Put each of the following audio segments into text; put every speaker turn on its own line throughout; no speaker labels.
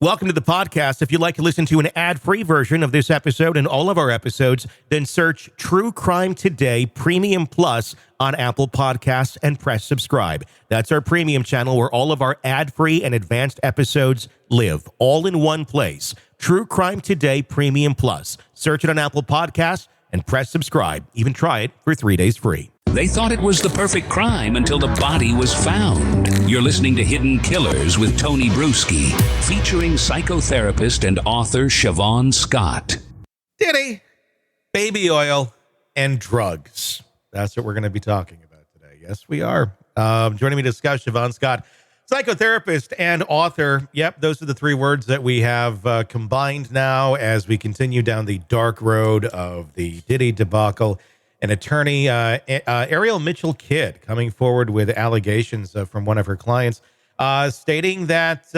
Welcome to the podcast. If you'd like to listen to an ad-free version of this episode and all of our episodes, then search True Crime Today Premium Plus on Apple Podcasts and press subscribe. That's our premium channel where all of our ad-free and advanced episodes live, all in one place. True Crime Today Premium Plus. Search it on Apple Podcasts and press subscribe. Even try it for 3 days free.
They thought it was the perfect crime until the body was found. You're listening to Hidden Killers with Tony Brueski, featuring psychotherapist and author Shavaun Scott.
Diddy, baby oil, and drugs. That's what we're going to be talking about today. Yes, we are. Joining me to discuss, Shavaun Scott, psychotherapist and author. Yep, those are the three words that we have combined now as we continue down the dark road of the Diddy debacle. An attorney, Ariel Mitchell Kidd, coming forward with allegations from one of her clients, stating that,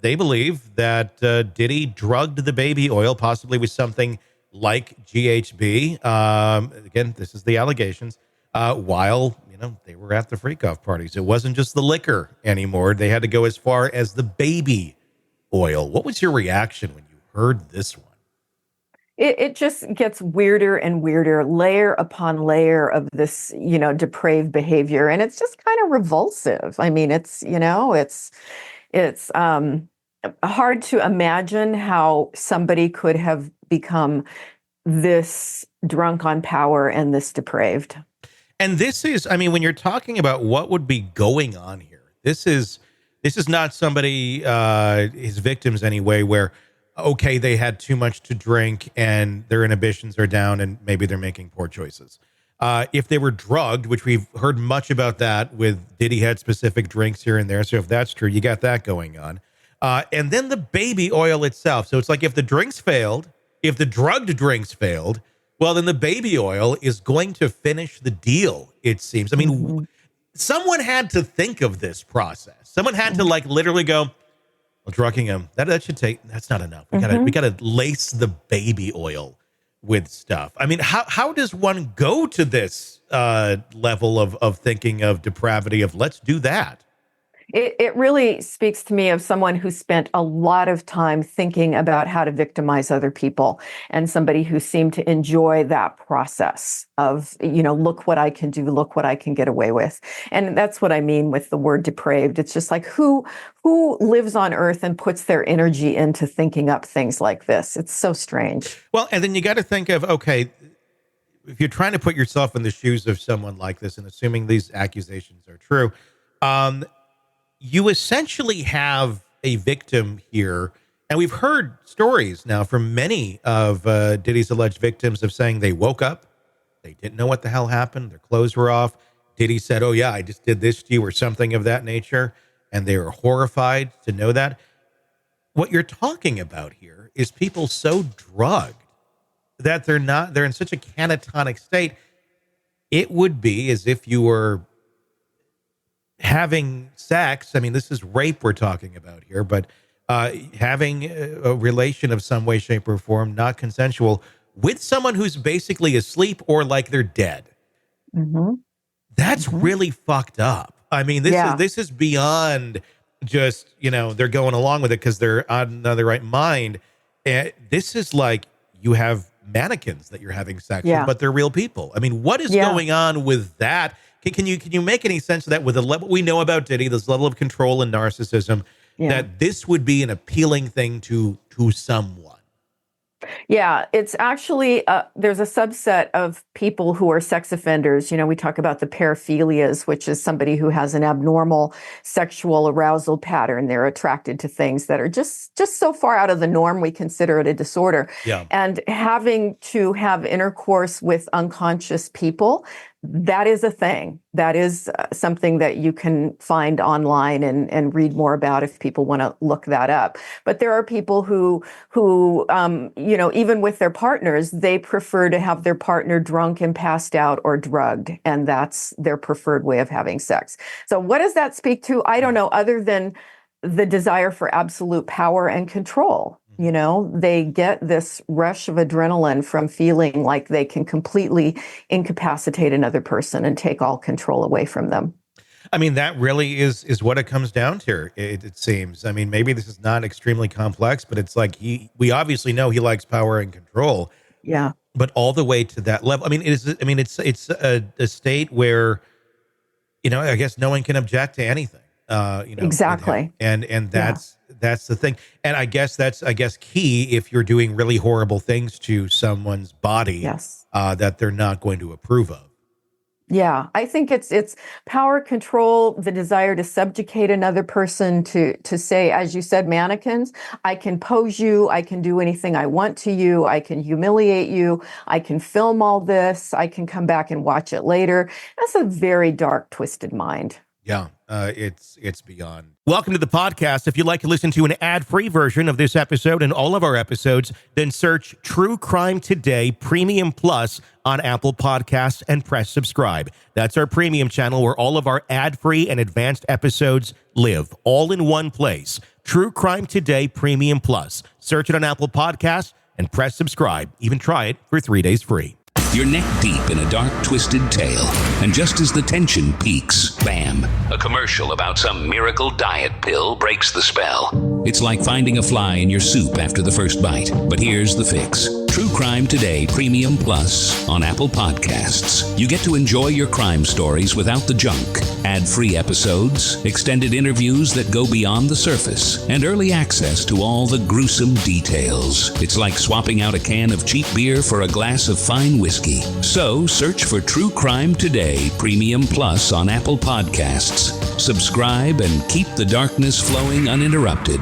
they believe that Diddy drugged the baby oil, possibly with something like GHB. Again, this is the allegations, while, they were at the freak-off parties. It wasn't just the liquor anymore. They had to go as far as the baby oil. What was your reaction when you heard this one?
It just gets weirder and weirder, layer upon layer of this, depraved behavior. And it's just kind of revulsive. I mean, it's hard to imagine how somebody could have become this drunk on power and this depraved.
And this is, when you're talking about what would be going on here, this is not somebody, his victims anyway, where, okay, they had too much to drink and their inhibitions are down and maybe they're making poor choices. If they were drugged, which we've heard much about that with Diddy had specific drinks here and there. So if that's true, you got that going on. And then the baby oil itself. So it's like if the drinks failed, if the drugged drinks failed, well, then the baby oil is going to finish the deal, it seems. Someone had to think of this process. Someone had to literally go, drugging him. That should take. That's not enough. We gotta lace the baby oil with stuff. How does one go to this level of thinking of depravity? Of let's do that.
It really speaks to me of someone who spent a lot of time thinking about how to victimize other people, and somebody who seemed to enjoy that process of, look what I can do, look what I can get away with. And that's what I mean with the word depraved. It's just like who lives on earth and puts their energy into thinking up things like this? It's so strange.
Well, and then you got to think of, okay, if you're trying to put yourself in the shoes of someone like this and assuming these accusations are true, you essentially have a victim here. And we've heard stories now from many of Diddy's alleged victims of saying they woke up, they didn't know what the hell happened, their clothes were off. Diddy said, oh yeah, I just did this to you or something of that nature. And they were horrified to know that. What you're talking about here is people so drugged that they're in such a catatonic state. It would be as if you were having sex. This is rape we're talking about here, but having a relation of some way, shape, or form, not consensual, with someone who's basically asleep or like they're dead.
Mm-hmm.
That's really fucked up. This is beyond just, they're going along with it because they're on their right mind. And this is like you have mannequins that you're having sex with, but they're real people. What is going on with that? Can you make any sense of that with the level we know about Diddy, this level of control and narcissism, that this would be an appealing thing to someone?
Yeah, it's actually, there's a subset of people who are sex offenders. We talk about the paraphilias, which is somebody who has an abnormal sexual arousal pattern. They're attracted to things that are just so far out of the norm, we consider it a disorder. Yeah. And having to have intercourse with unconscious people, that is a thing. That is something that you can find online and read more about if people want to look that up. But there are people who even with their partners, they prefer to have their partner drunk and passed out or drugged, and that's their preferred way of having sex. So what does that speak to? I don't know, other than the desire for absolute power and control. They get this rush of adrenaline from feeling like they can completely incapacitate another person and take all control away from them.
I mean, that really is what it comes down to. It seems. I mean, maybe this is not extremely complex, but it's like we obviously know he likes power and control,
Yeah,
but all the way to that level. I mean, it's a state where, I guess no one can object to anything. With him.
exactly.
And that's the thing. And I guess that's key if you're doing really horrible things to someone's body,
Yes.
that they're not going to approve of.
Yeah, I think it's power, control, the desire to subjugate another person, to say, as you said, mannequins, I can pose you, I can do anything I want to you, I can humiliate you, I can film all this, I can come back and watch it later. That's a very dark, twisted mind.
Yeah, it's beyond. Welcome to the podcast. If you'd like to listen to an ad-free version of this episode and all of our episodes, then search True Crime Today Premium Plus on Apple Podcasts and press subscribe. That's our premium channel where all of our ad-free and advanced episodes live, all in one place. True Crime Today Premium Plus. Search it on Apple Podcasts and press subscribe. Even try it for 3 days free.
You're neck deep in a dark, twisted tale, and just as the tension peaks, bam, a commercial about some miracle diet pill breaks the spell. It's like finding a fly in your soup after the first bite. But here's the fix. True Crime Today Premium Plus on Apple Podcasts. You get to enjoy your crime stories without the junk, ad-free episodes, extended interviews that go beyond the surface, and early access to all the gruesome details. It's like swapping out a can of cheap beer for a glass of fine whiskey. So search for True Crime Today Premium Plus on Apple Podcasts. Subscribe and keep the darkness flowing uninterrupted.